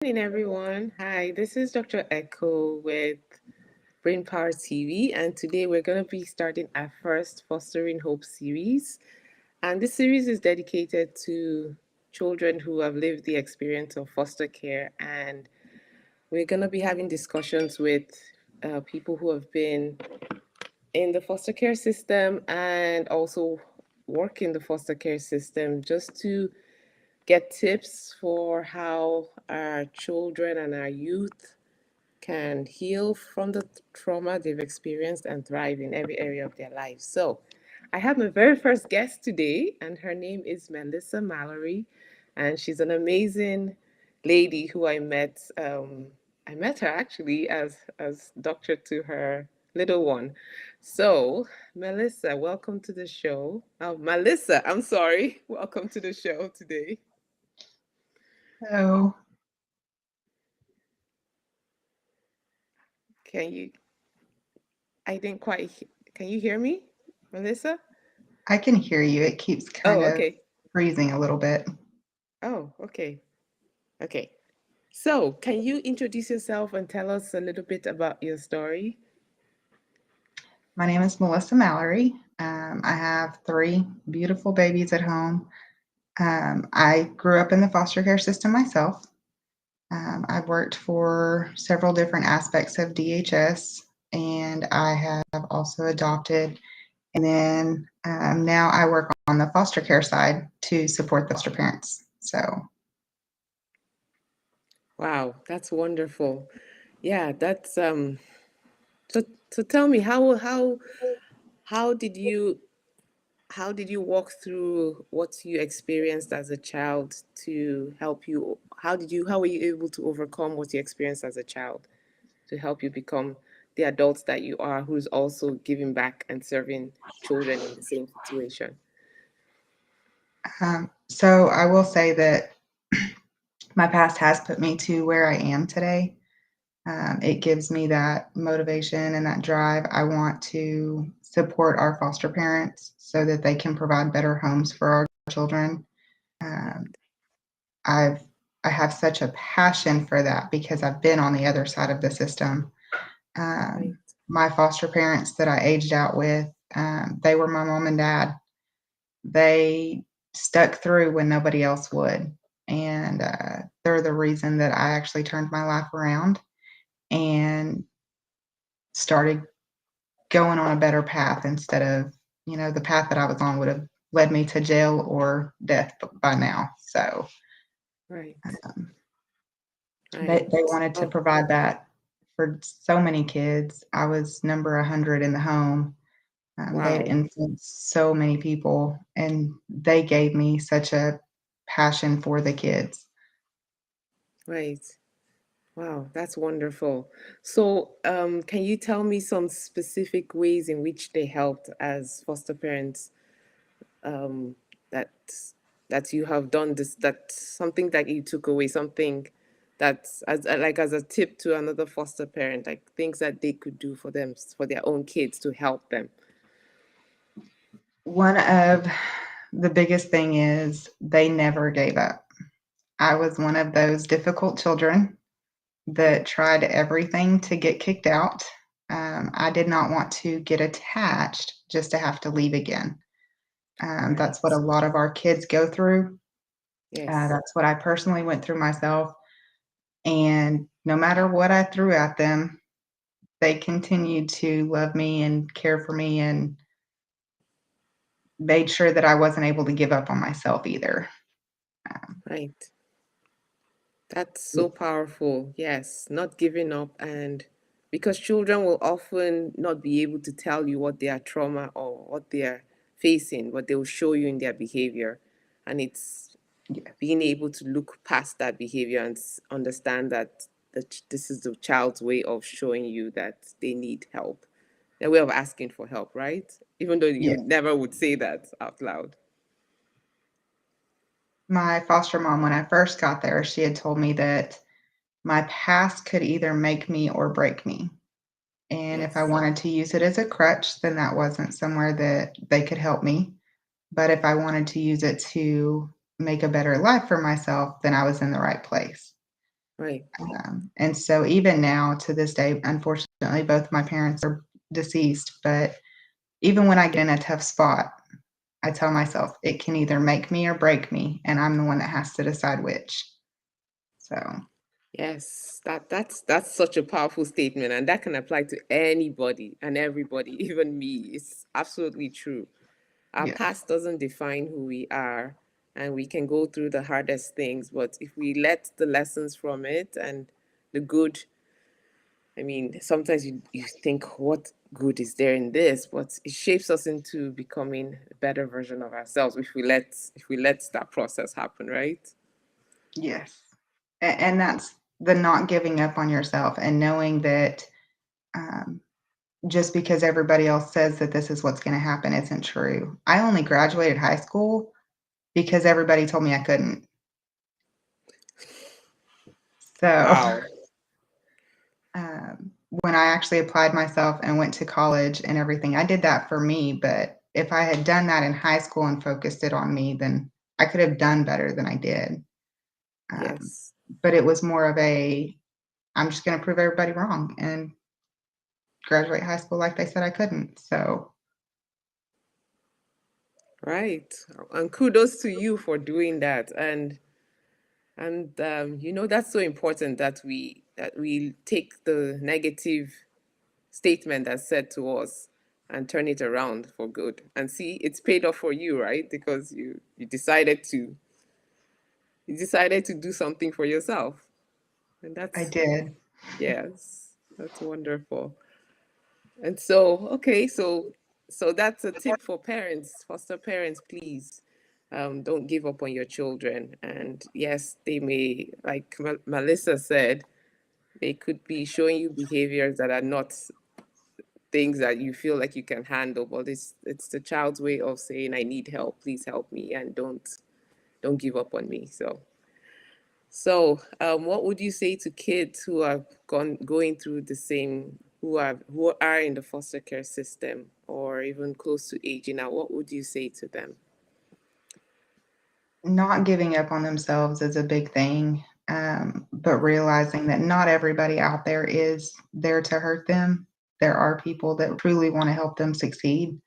Morning, everyone. Hi, this is Dr. Echo with Brain Power TV, and today we're going to be starting our first Fostering Hope series. And this series is dedicated to children who have lived the experience of foster care, and we're going to be having discussions with people who have been in the foster care system and also work in the foster care system just to get tips for how our children and our youth can heal from the trauma they've experienced and thrive in every area of their lives. So, I have my very first guest today, and her name is Malissa Mallory, and she's an amazing lady who I met. I met her actually as doctor to her little one. So, Melissa, welcome to the show. Oh, Melissa, I'm sorry. Welcome to the show today. So Can you? I didn't quite. Can you hear me, Melissa? I can hear you. It keeps kind Oh, of okay. freezing a little bit. Oh, okay. Okay. So, can you introduce yourself and tell us a little bit about your story? My name is Melissa Mallory. I have three beautiful babies at home. I grew up in the foster care system myself. I've worked for several different aspects of DHS, and I have also adopted. And then now I work on the foster care side to support the foster parents. So Wow, that's wonderful. Yeah, that's so tell me how did you walk through what you experienced as a child to help you how were you able to overcome what you experienced as a child to help you become the adults that you are, who's also giving back and serving children in the same situation? so I will say that my past has put me to where I am today. It gives me that motivation and that drive. I want to support our foster parents so that they can provide better homes for our children. Um, I've I have such a passion for that because I've been on the other side of the system. Right. My foster parents that I aged out with, they were my mom and dad. They stuck through when nobody else would, and they're the reason that I actually turned my life around and started going on a better path instead of, the path that I was on would have led me to jail or death by now. So Right. um, they Right. wanted to Oh, provide that for so many kids. I was number 100 in the home. They had wow. influenced so many people, and they gave me such a passion for the kids. Right. Wow, that's wonderful. So, can you tell me some specific ways in which they helped as foster parents, um, that that you have done this, that something that you took away, something that's as like as a tip to another foster parent, like things that they could do for them, for their own kids to help them. One of the biggest thing is they never gave up. I was one of those difficult children Right. that tried everything to get kicked out. I did not want to get attached just to have to leave again. That's what a Right. lot of our kids go through. Yes. That's what I personally went through myself. And no matter what I threw at them, they continued to love me and care for me and made sure that I wasn't able to give up on myself either. Um, Right. That's so powerful. Yes, not giving up. And because children will often not be able to tell you what their trauma or what they're facing, but they will show you in their behavior. And it's yeah. being able to look past that behavior and understand that this is the child's way of showing you that they need help, their way of asking for help, right? Even though Yeah. you never would say that out loud. My foster mom, when I first got there, she had told me that my past could either make me or break me. And if I Yes. wanted to use it as a crutch, then that wasn't somewhere that they could help me. But if I wanted to use it to make a better life for myself, then I was in the right place. Right. And so, even now to this day, unfortunately, both my parents are deceased. But even when I get in a tough spot, I tell myself it can either make me or break me, and I'm the one that has to decide which. So, Yes, that's such a powerful statement, and that can apply to anybody and everybody, even me. It's absolutely true. Our yes, past doesn't define who we are, and we can go through the hardest things, but if we let the lessons from it and the good, I mean, sometimes you think, what good is there in this? But it shapes us into becoming a better version of ourselves if we let that process happen, right? yes. And that's the not giving up on yourself and knowing that um, just because everybody else says that this is what's going to happen isn't true. I only graduated high school because everybody told me I couldn't. So, Wow. when I actually applied myself and went to college and everything, I did that for me. But if I had done that in high school and focused it on me, then I could have done better than I did. Um, Yes. but it was more of a, I'm just going to prove everybody wrong and graduate high school like they said I couldn't. So Right. And kudos to you for doing that. And that's so important that we take the negative statement that's said to us and turn it around for good. And see, it's paid off for you, right? Because you decided to do something for yourself. And I that's did. yes, that's wonderful. And so that's a tip for parents, foster parents, please. Don't give up on your children. And yes, they may, like Melissa said, they could be showing you behaviors that are not things that you feel like you can handle, but it's the child's way of saying, I need help, please help me, and don't give up on me. So, what would you say to kids who are going through the same, who are in the foster care system or even close to aging out? What would you say to them? Not giving up on themselves is a big thing, but realizing that not everybody out there is there to hurt them. There are people that truly want to help them succeed,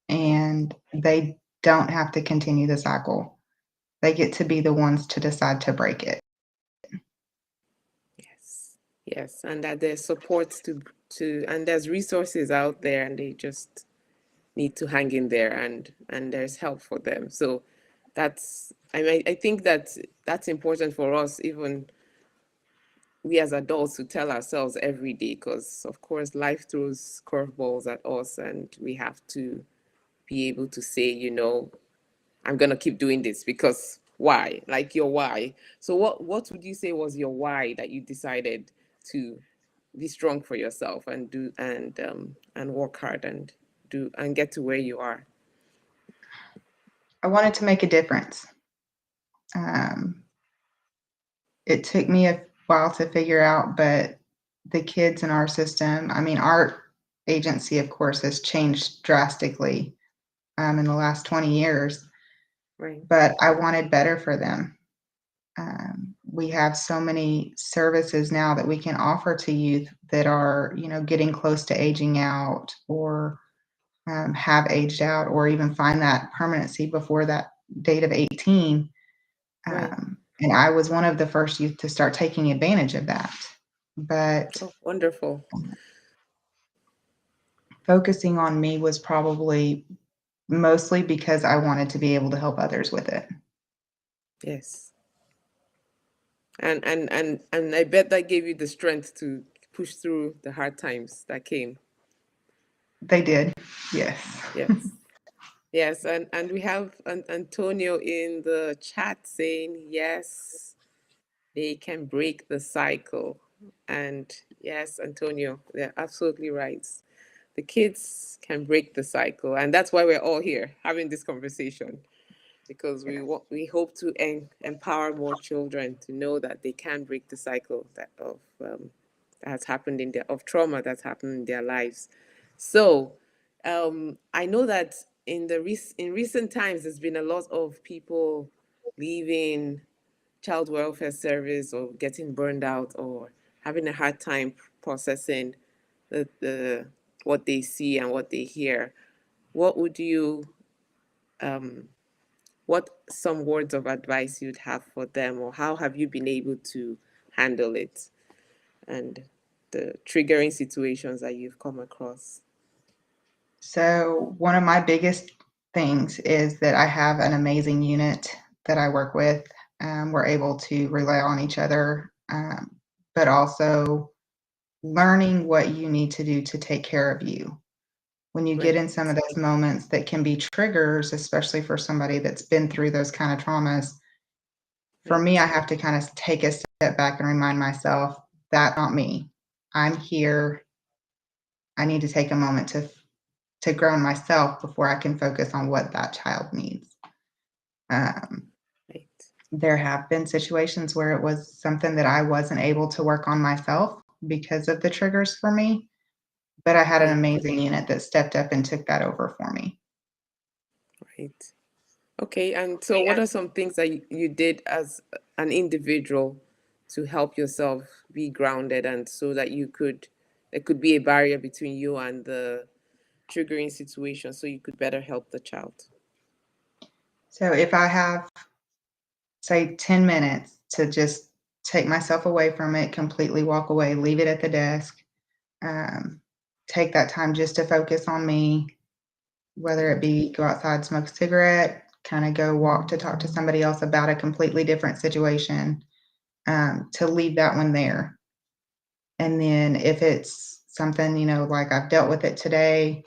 and they don't have to continue the cycle. They get to be the ones to decide to break it. Yes, yes, and that there's support and there's resources out there, and they just need to hang in there, and there's help for them. So I think that's important for us, even we as adults, to tell ourselves every day, because of course life throws curveballs at us, and we have to be able to say, I'm gonna keep doing this because why? Like your why. So what would you say was your why that you decided to be strong for yourself and do and work hard and do and get to where you are? I wanted to make a difference. Um, it took me a while to figure out, but the kids in our system, I mean, our agency, of course, has changed drastically in the last 20 years, Right. but I wanted better for them. We have so many services now that we can offer to youth that are, getting close to aging out or have aged out or even find that permanency before that date of 18. Right. And I was one of the first youth to start taking advantage of that. But Oh, wonderful. focusing on me was probably mostly because I wanted to be able to help others with it. Yes. And I bet that gave you the strength to push through the hard times that came. They did. Yes. Yes. Yes, and we have Antonio in the chat saying yes, they can break the cycle. And yes, Antonio, they're absolutely right. The kids can break the cycle, and that's why we're all here having this conversation, because we Yes. want we hope to empower more children to know that they can break the cycle that has happened in their of trauma that's happened in their lives. So I know that in recent times there's been a lot of people leaving child welfare service or getting burned out or having a hard time processing the what they see and what they hear, what would you um, what some words of advice you'd have for them, or how have you been able to handle it and the triggering situations that you've come across? So, one of my biggest things is that I have an amazing unit that I work with. We're able to rely on each other, but also learning what you need to do to take care of you. When you get Right, in some of those moments that can be triggers, especially for somebody that's been through those kind of traumas, for me, I right, have to kind of take a step back and remind myself that's not me. I'm here. I need to take a moment to ground myself before I can focus on what that child needs. Um, right, there have been situations where it was something that I wasn't able to work on myself because of the triggers for me, but I had an right, amazing unit that stepped up and took that over for me. right. Okay, and so what are some things that you did as an individual to help yourself be grounded and so that you could, there could be a barrier between you and the triggering situation so you could better help the child? So if I have, say, 10 minutes to just take myself away from it, completely walk away, leave it at the desk, um, take that time just to focus on me, whether it Right, be go outside, smoke a cigarette, kind of go walk to talk to somebody else about a completely different situation, to leave that one there. And then if it's something, like I've dealt with it today,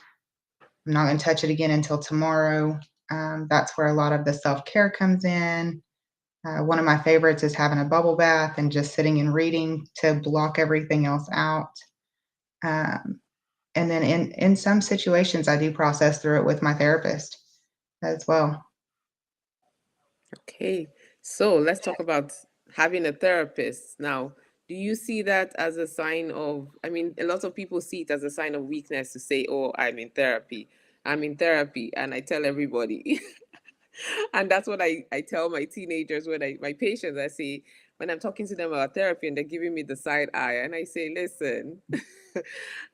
I'm not going to touch it again until tomorrow. That's where a lot of the self care comes in. One of my favorites is having a bubble bath and just sitting and reading to block everything else out. Um, and then in some situations, I do process through it with my therapist as well. okay. So let's talk about having a therapist. Now, do you see that as a sign of, I mean, a lot of people see it as a sign of weakness to say, oh, I'm in therapy. I'm in therapy. And I tell everybody. And that's what I tell my teenagers when my patients, I say, when I'm talking to them about therapy and they're giving me the side eye, and I say, listen,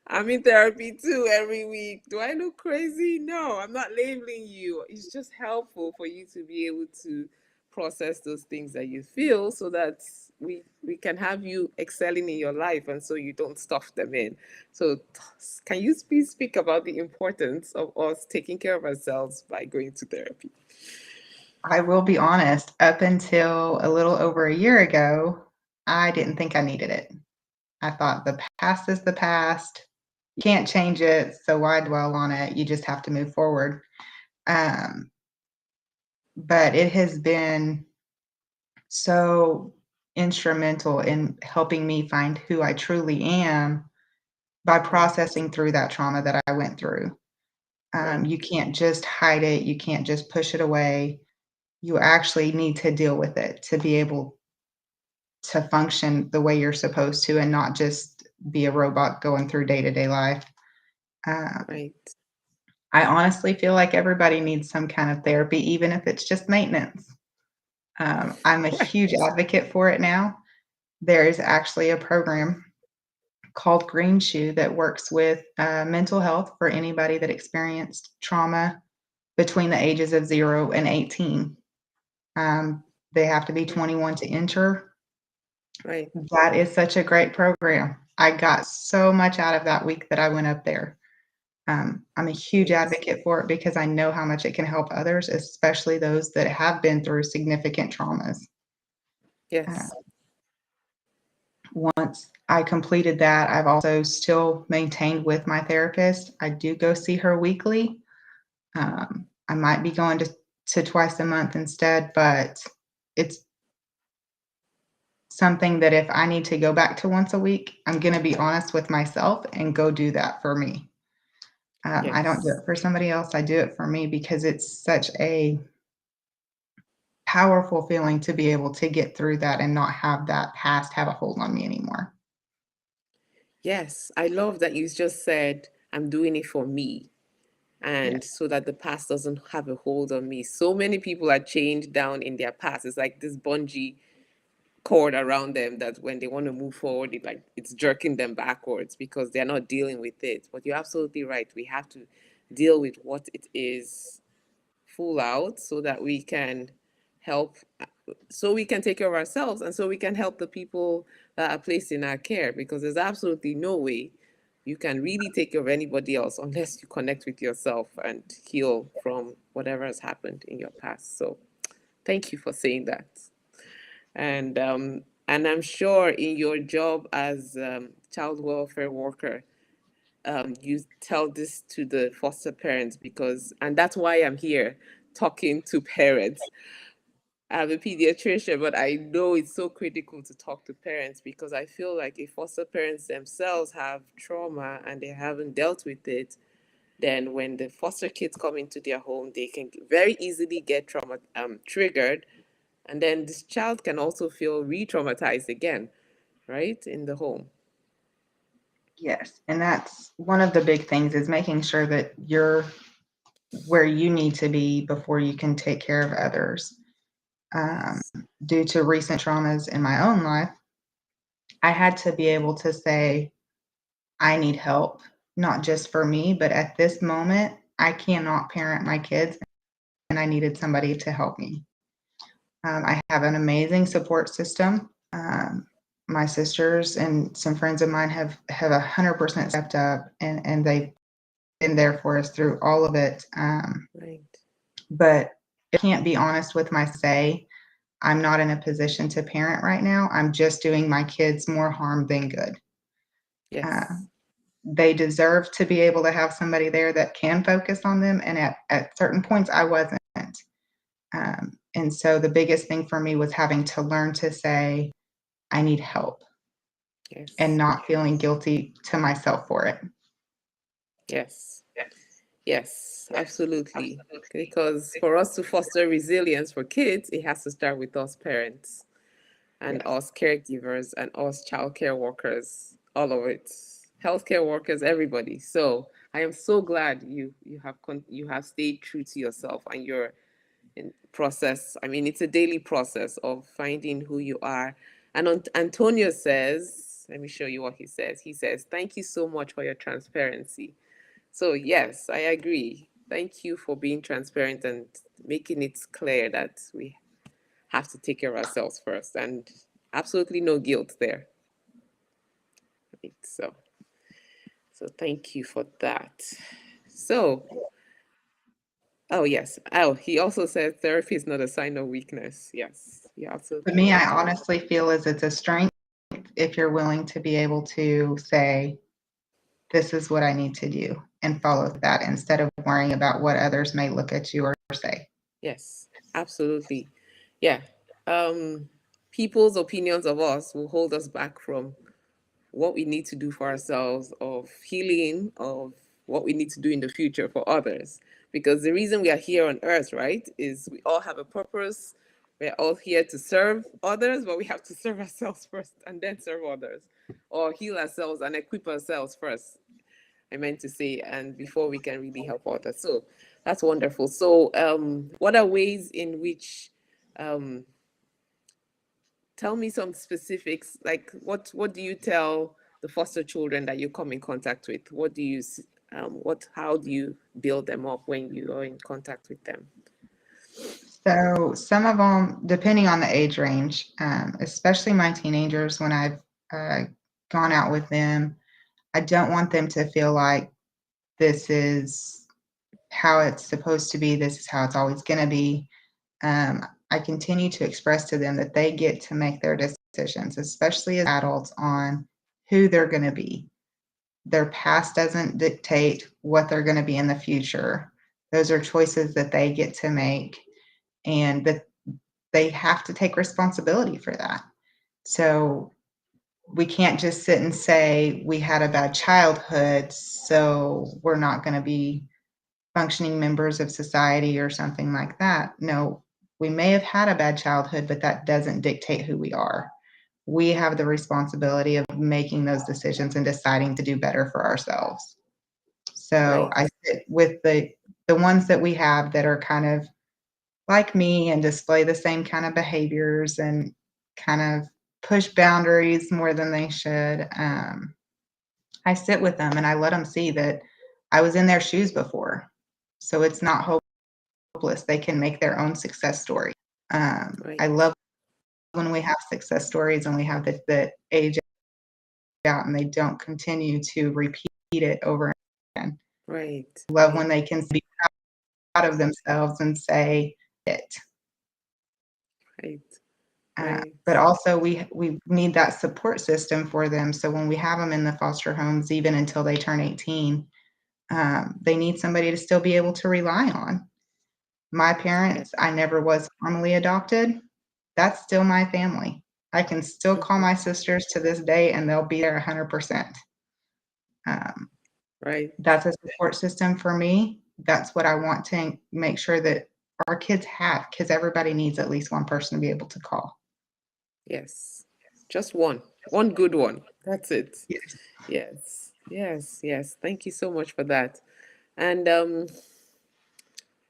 I'm in therapy too every week. Do I look crazy? No, I'm not labeling you. It's just helpful for you to be able to process those things that you feel so that we can have you excelling in your life and so you don't stuff them in. So can you please speak about the importance of us taking care of ourselves by going to therapy? I will be honest, up until a little over a year ago, I didn't think I needed it. I thought the past is the past. You can't change it, so why dwell on it? You just have to move forward. Um, but it has been so instrumental in helping me find who I truly am by Right, processing through that trauma that I went through. right, You can't just hide it, you can't just push it away. You actually need to deal with it to be able to function the way you're supposed to and not just be a robot going through day to day life. Um, right. I honestly feel like everybody needs some kind of therapy, even if it's just maintenance. I'm a huge Right. advocate for it now. There is actually a program called Green Shoe that works with mental health for anybody that experienced trauma between the ages of 0 and 18. Um, they have to be 21 to enter. Right. That is such a great program. I got so much out of that week that I went up there. I'm a huge Right. advocate for it because I know how much it can help others, especially those that have been through significant traumas. Uh, Yes. once I completed that, I've also still maintained with my therapist. I do go see her weekly. I might be going to twice a month instead, but it's something that if I need to go back to once a week, I'm going to be honest with myself and go do that for me. I don't do Yes. it for somebody else. I do it for me because it's such a powerful feeling to be able to get through that and not have that past have a hold on me anymore. Yes. I love that you just said, I'm doing it for me. And Yes. so that the past doesn't have a hold on me. So many people are chained down in their past. It's like this bungee. cord around them that when they want to move forward, it's jerking them backwards because they're not dealing with it. But you're absolutely right. We have to deal with what it is full out so that we can help, so we can take care of ourselves, and so we can help the people that are placed in our care, because there's absolutely no way you can really take care of anybody else unless you connect with yourself and heal from whatever has happened in your past. So thank you for saying that. And I'm sure in your job as child welfare worker, you tell this to the foster parents, because, and that's why I'm here talking to parents. I'm a pediatrician, but I know it's so critical to talk to parents, because I feel like if foster parents themselves have trauma and they haven't dealt with it, then when the foster kids come into their home, they can very easily get trauma triggered, and then this child can also feel re-traumatized again, right, in the home. Yes, and that's one of the big things is making sure that you're where you need to be before you can take care of others. Yes. Due to recent traumas in my own life, I had to be able to say, I need help, not just for me, but at this moment, I cannot parent my kids and I needed somebody to help me. I have an amazing support system. My sisters and some friends of mine have 100% stepped up, and they've been there for us through all of it. Right. But I can't be honest with myself and say I'm not in a position to parent right now. I'm just doing my kids more harm than good. Uh, Yes. they deserve to be able to have somebody there that can focus on them. And at certain points, I wasn't. And so the biggest thing for me was having to learn to say, I need help and Yes. not feeling guilty to myself for it. Yes. Yes, absolutely. Because for us to foster resilience for kids, it has to start with us parents and Yes. us caregivers and us childcare workers, all of it, healthcare workers, everybody. So I am so glad you have stayed true to yourself and your in process. I mean, it's a daily process of finding who you are. And Antonio says, let me show you what he says. He says, "Thank you so much for your transparency." So, yes, I agree. Thank you for being transparent and making it clear that we have to take care of ourselves first, and absolutely no guilt there. Right, so thank you for that. So, oh, yes. Oh, he also said therapy is not a sign of weakness. Yes, you're To absolutely me, I right. honestly feel as it's a strength if you're willing to be able to say, this is what I need to do and follow that instead of worrying about what others may look at you or say. Yes, absolutely. Yeah. Um, People's opinions of us will hold us back from what we need to do for ourselves, of healing, of what we need to do in the future for others. Because the reason we are here on earth, right, is we all have a purpose. We're all here to serve others, but we have to serve ourselves first and then serve others, or heal ourselves and equip ourselves first. I meant to say, and before we can really help others. So that's wonderful. So, what are ways in which um, tell me some specifics, like what do you tell the foster children that you come in contact with? What do you what how do you build them up when you are in contact with them? So, some of them, depending on the age range, especially my teenagers, when I've uh, gone out with them, I don't want them to feel like this is how it's supposed to be, this is how it's always going to be. I continue to express to them that they get to make their decisions, especially as adults, on who they're going to be. Their past doesn't dictate what they're going to be in the future. Those are choices that they get to make, and that they have to take responsibility for that. So we can't just sit and say we had a bad childhood, so we're not going to be functioning members of society or something like that. No, we may have had a bad childhood, but that doesn't dictate who we are. We have the responsibility of making those decisions and deciding to do better for ourselves. So Right. I sit with the ones that we have that are kind of like me and display the same kind of behaviors and kind of push boundaries more than they should. I sit with them and I let them see that I was in their shoes before. So it's not hopeless. They can make their own success story. I Right. love when we have success stories and we have that age out and they don't continue to repeat it over and again. Right. Love when Right. they can be proud of themselves and say it. Right. Right. But also we need that support system for them. So when we have them in the foster homes, even until they turn 18, they need somebody to still be able to rely on. My Yes. parents, I never was formally adopted. That's still my family. I can still call Mhm. my sisters to this day and they'll be there 100%. Um, Right. that's a support system for me. That's what I want to make sure that our kids have, because everybody needs at least one person to be able to call. Yes. Just one. One good one. That's it. Yes. Yes. Yes. Yes. Thank you so much for that. And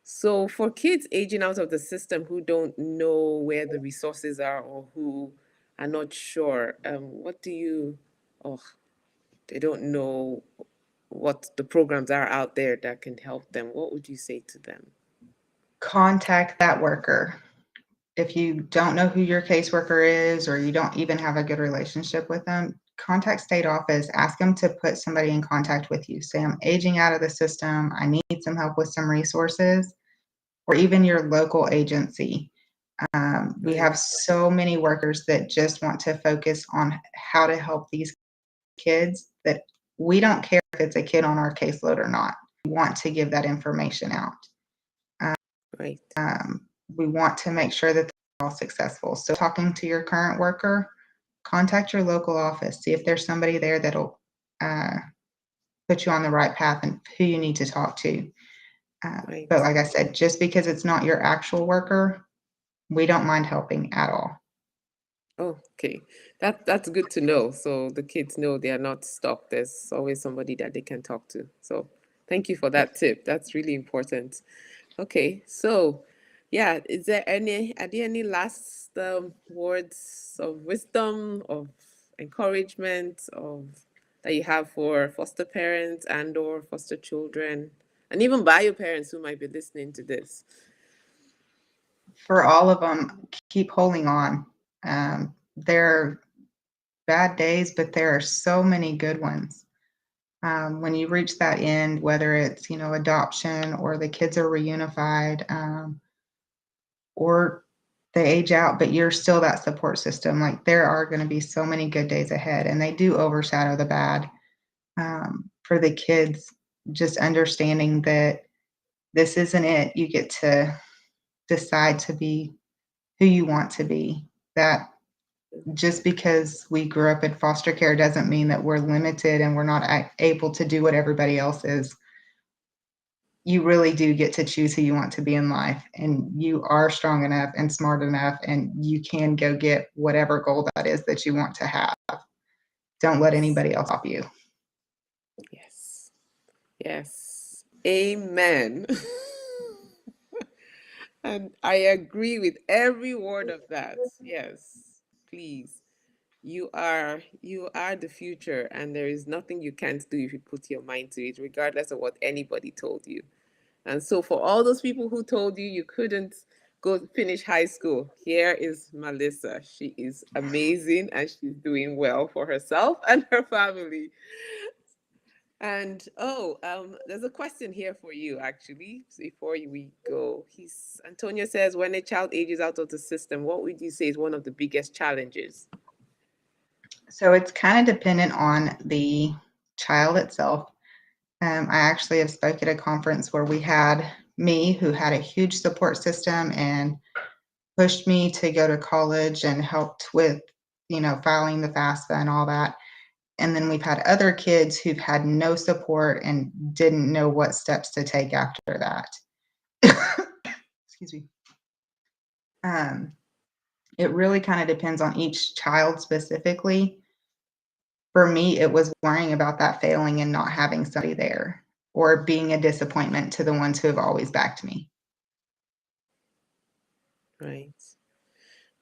so for kids aging out of the system who don't know where the resources are or who are not sure, what do you, oh, they don't know what the programs are out there that can help them. What would you say to them? Contact that worker. If you don't know who your caseworker is or you don't even have a good relationship with them, contact state office, ask them to put somebody in contact with you. Say, I'm aging out of the system, I need some help with some resources, or even your local agency. We Right. have so many workers that just want to focus on how to help these kids that we don't care if it's a kid on our caseload or not. We want to give that information out. Right. We want to make sure that they're all successful. So, talking to your current worker, contact your local office, see if there's somebody there that'll uh, put you on the right path and who you need to talk to. But Right. like I said, just because it's not your actual worker, we don't mind helping at all. Oh, okay. That's good to know. So the kids know they are not stuck. There's always somebody that they can talk to. So thank you for that Yes. tip. That's really important. Okay. So yeah, are there any last words of wisdom, of encouragement, of that you have for foster parents and or foster children, and even bio parents who might be listening to this? For all of them, keep holding on. There are bad days, but there are so many good ones. When you reach that end, whether it's adoption or the kids are reunified, or they age out, but you're still that support system. Like there are going to be so many good days ahead, and they do overshadow the bad. For the kids, just understanding that this isn't it. You get to decide to be who you want to be. That just because we grew up in foster care doesn't mean that we're limited and we're not able to do what everybody else is. You really do get to choose who you want to be in life, and you are strong enough and smart enough and you can go get whatever goal that is that you want to have. Don't let Yes. anybody else stop you. Yes. Yes. Amen. And I agree with every word of that. Yes. Please. You are the future and there is nothing you can't do if you put your mind to it, regardless of what anybody told you. And so for all those people who told you you couldn't go finish high school, here is Malissa. She is amazing and she's doing well for herself and her family. And there's a question here for you actually. Before we go, he's Antonio says, when a child ages out of the system, what would you say is one of the biggest challenges? So it's kind of dependent on the child itself. I actually have spoke at a conference where we had me who had a huge support system and pushed me to go to college and helped with, filing the FAFSA and all that. And then we've had other kids who've had no support and didn't know what steps to take after that. Excuse me. Um, it really kind of depends on each child specifically. For me, it was worrying about that failing and not having somebody there or being a disappointment to the ones who have always backed me. Right.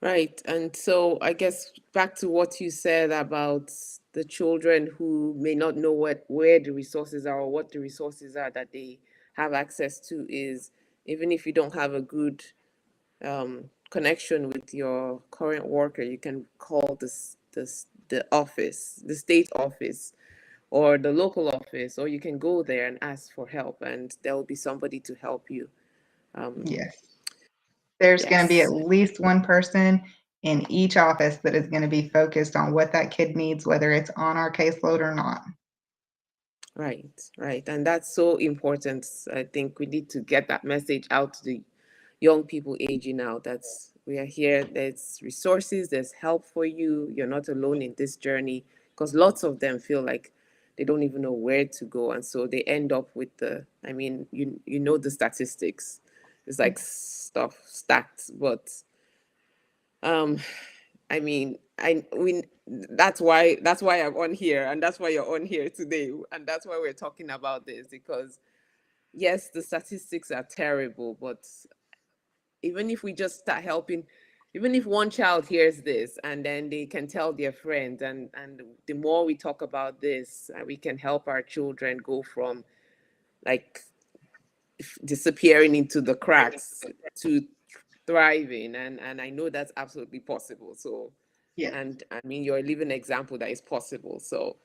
Right. And so I guess back to what you said about the children who may not know where the resources are or what the resources are that they have access to is, even if you don't have a good connection with your current worker, you can call the office, the state office or the local office, or you can go there and ask for help, and there will be somebody to help you. Um, Yes. There's going to be at yes. least one person in each office that is going to be focused on what that kid needs, whether it's on our caseload or not. Right, right. And that's so important. I think we need to get that message out to the young people aging out. That's we are here. There's resources, there's help for you. You're not alone in this journey because lots of them feel like they don't even know where to go. And so they end up with I mean, you know the statistics. It's like stuff stacked, but um I mean, I we that's why I'm on here, and that's why you're on here today, and that's why we're talking about this because yes, the statistics are terrible, but even if we just start helping, even if one child hears this and then they can tell their friends, and the more we talk about this, we can help our children go from like disappearing into the cracks to thriving, and I know that's absolutely possible. So Yes. and I mean you're a living example that is possible. So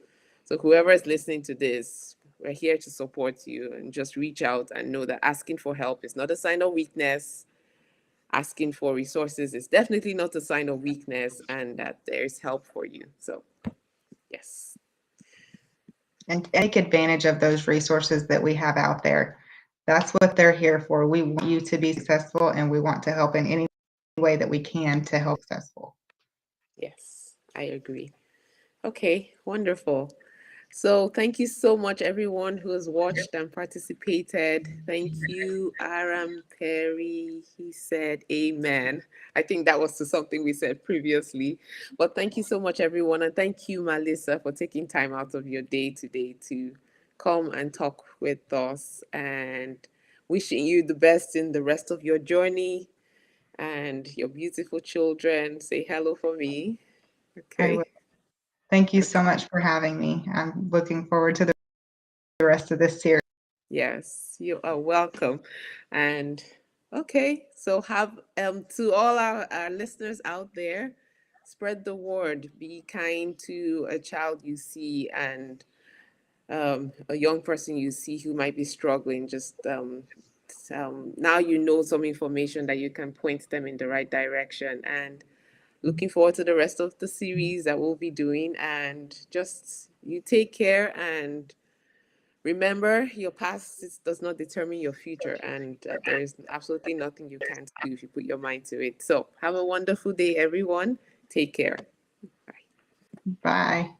whoever is listening to this, we're here to support you, and just reach out and know that asking for help is not a sign of weakness. Asking for resources is definitely not a sign of weakness, and that there's help for you. So yes. And take advantage of those resources that we have out there. That's what they're here for. We want you to be successful, and we want to help in any way that we can to help successful. Yes, I agree. Okay, wonderful. So thank you so much, everyone who has watched and participated. Thank you, Aram Perry. He said, "Amen." I think that was to something we said previously. But thank you so much, everyone, and thank you, Malissa, for taking time out of your day today to come and talk with us. And wishing you the best in the rest of your journey and your beautiful children. Say hello for me. I will. Okay. Thank you so Okay. much for having me. I'm looking forward to the rest of this series. Yes, you are welcome. And okay, so have to all our listeners out there, spread the word. Be kind to a child you see and a young person you see who might be struggling. Just now you know some information that you can point them in the right direction. And looking forward to the rest of the series that we'll be doing. And just you take care and remember, your past does not determine your future, and there is absolutely nothing you can't do if you put your mind to it. So, have a wonderful day, everyone. Take care. Bye. Bye.